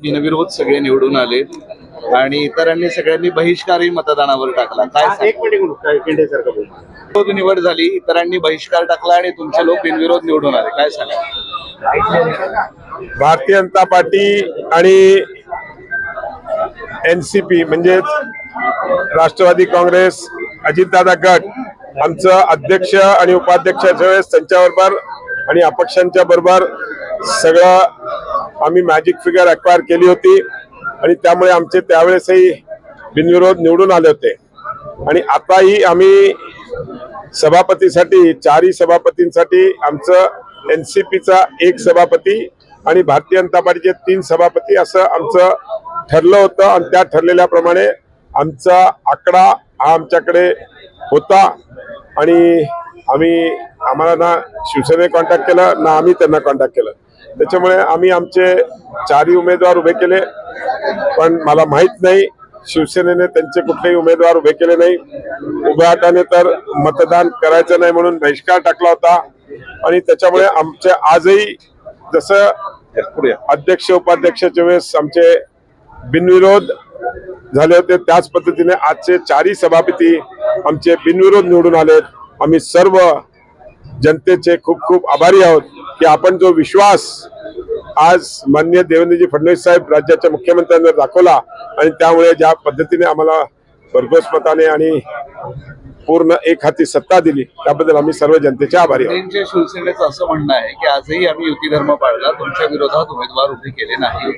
बिनविरोध सगळे निवडून आले आणि इतरांनी सगळ्यांनी बहिष्कारही मतदानावर टाकला. काय विरोध निवड झाली, इतरांनी बहिष्कार टाकला आणि तुमचे लोक बिनविरोध निवडून आले, काय सांगा? भारतीय जनता पार्टी आणि एनसीपी म्हणजेच राष्ट्रवादी काँग्रेस, अजितदादा गट, आमचं अध्यक्ष आणि उपाध्यक्षाच्या वेळेस त्यांच्याबरोबर आणि अपक्षांच्या बरोबर सगळं आम्ही मॅजिक फिगर अक्वायर केली होती आणि त्यामुळे आमचे त्यावेळेसही बिनविरोध निवडून आले होते. आणि आताही आम्ही सभापतीसाठी, चारही सभापतींसाठी आमचं एनसीपीचा एक सभापती आणि भारतीय जनता पार्टीचे 3 सभापती असं आमचं ठरलं होतं. आणि त्या ठरलेल्याप्रमाणे आमचा आकडा हा आमच्याकडे होता आणि आम्हाला ना शिवसेनेने कॉन्टॅक्ट केला ना आम्ही त्यांना कॉन्टॅक्ट केलं. त्याच्यामुळे आम्ही आमचे 4ही उमेदवार उभे केले. पण मला माहित नाही शिवसेनेने त्यांचे कुठलेही उमेदवार उभे केले नाही. उभ्या हाताने तर मतदान करायचं नाही म्हणून बहिष्कार टाकला होता. आणि त्याच्यामुळे आमचे आजही जसं अध्यक्ष उपाध्यक्षाच्या वेळेस आमचे बिनविरोध झाले होते त्याच पद्धतीने आजचे 4ही सभापती आमचे बिनविरोध निवडून आलेत. आम्ही सर्व जनतेचे खूप खूप आभारी आहोत की आपण जो विश्वास आज माननीय देवेंद्रजी फडणवीस साहेब राज्याच्या मुख्यमंत्र्यांवर दाखवला आणि त्यामुळे ज्या पद्धतीने आम्हाला भरघोस मताने आणि पूर्ण एक हाती सत्ता दिली त्याबद्दल आम्ही सर्व जनतेचे आभारी आहोत. शिवसेनेचं असं म्हणणं आहे की आजही आम्ही युती धर्म पाळला, तुमच्या विरोधात उमेदवार उभे केले नाही.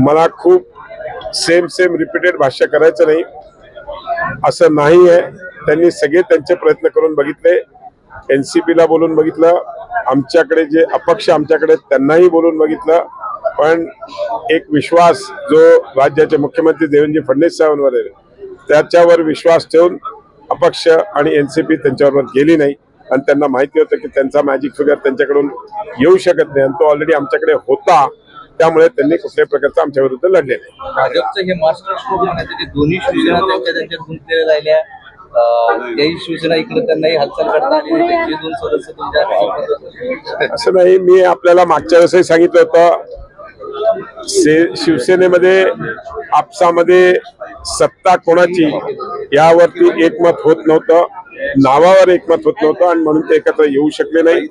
मला खूप सेम रिपीटेड भाष्य करायचं नाही, असं नाही आहे. त्यांनी सगळे त्यांचे प्रयत्न करून बघितले, एनसीपीला बोलून बघितलं, आमच्याकडे जे अपक्ष आमच्याकडे त्यांनाही बोलून बघितलं. पण एक विश्वास जो राज्याचे मुख्यमंत्री देवेंद्र फडणवीस साहेबांवर आहे त्याच्यावर विश्वास ठेवून अपक्ष आणि एनसीपी त्यांच्याबरोबर गेली नाही. आणि त्यांना माहिती होतं की त्यांचा मॅजिक फिगर त्यांच्याकडून येऊ शकत नाही आणि तो ऑलरेडी आमच्याकडे होता. त्यामुळे त्यांनी कुठल्याही प्रकारचा आमच्या विरुद्ध लढले नाही. भाजपचं हे मास्टर स्ट्रोक म्हणायचं की दोन्ही शिवसेना त्यांच्यात गुंतलेल्या राहिल्या, त्याही शिवसेना इकडे त्यांनाही हालचाल करता आली नाही, त्यांचे 2 सदस्य तुमच्या. असं नाही, मी आपल्याला मागच्या वेळेसही सांगितलं होतं शिवसेनेमध्ये आपसामध्ये सत्ता कोणाची यावरती एकमत होत नव्हतं, नावावर एकमत होत नव्हतं आणि म्हणून ते एकत्र येऊ शकले नाही.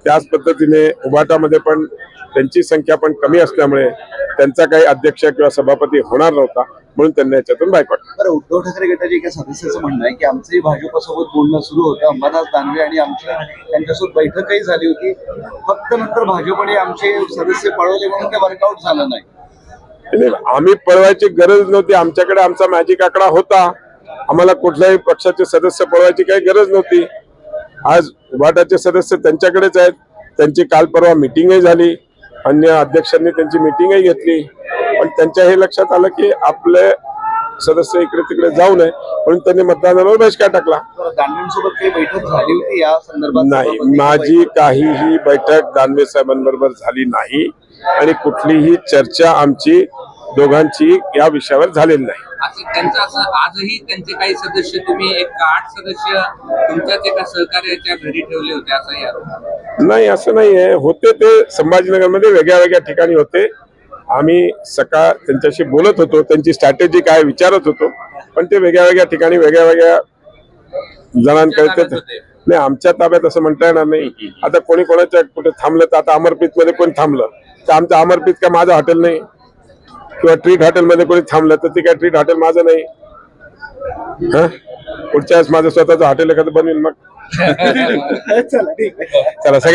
त्याच पद्धतीने उभाटामध्ये पण त्यांची संख्या पण कमी असल्यामुळे त्यांचा काही अध्यक्ष किंवा सभापती होणार नव्हता म्हणून त्यांनी याच्यातून बायकॉट. बरं, उद्धव ठाकरे गटाच्या एका सदस्याचं म्हणणं आहे की आमचंही भाजपसोबत बोलणं सुरू होतं, अंबादास दानवे आणि आमची त्यांच्यासोबत बैठकही झाली होती, फक्त नंतर भाजपने आमचे सदस्य पळवले म्हणून ते वर्कआउट झालं नाही. आम्ही पळवायची गरज नव्हती, आमच्याकडे आमचा मॅजिक आकडा होता. आम्हाला कुठल्याही पक्षाचे सदस्य पळवायची काही गरज नव्हती. आज उभाटाचे सदस्य त्यांच्याकडेच आहेत, त्यांची काल परवा मिटिंगही झाली, अन्य अध्यक्षांनी त्यांची मिटिंगही घेतली. पण त्यांच्या हे लक्षात आलं की आपले सदस्य इकडे तिकडे जाऊ नये म्हणून त्यांनी मतदानावर बहिष्कार टाकला. दानवेंसोबत काही बैठक झाली होती या संदर्भात? नाही, माझी काहीही बैठक दानवे साहेबांबरोबर झाली नाही आणि कुठलीही चर्चा आमची दोघांची या विषयावर झालेली नाही. त्यांचं असं आजही त्यांचे काही सदस्य तुम्ही 8 सदस्य तुमच्याच एका सहकार्याच्या घरी ठेवले होते असंही आरोप? नाही, असं नाहीये. होते ते संभाजीनगरमध्ये वेगळ्या वेगळ्या ठिकाणी होते. आम्ही सकाळ त्यांच्याशी बोलत होतो, त्यांची स्ट्रॅटेजी काय विचारत होतो, पण ते वेगळ्या वेगळ्या ठिकाणी वेगळ्या वेगळ्या जणांकडे नाही. आमच्या ताब्यात असं म्हणता येणार नाही. आता कोणी कोणाच्या कुठे थांबलं तर आता अमरप्रीत मध्ये कोणी थांबलं तर आमचं अमरप्रीत काय माझं हॉटेल नाही, किंवा ट्रीट हॉटेलमध्ये कोणी थांबलं तर ते काय ट्रीट हॉटेल माझं नाही. पुढच्या वेळेस माझं स्वतःचं हॉटेल एखादं बनवेल मग. चला सगळ्या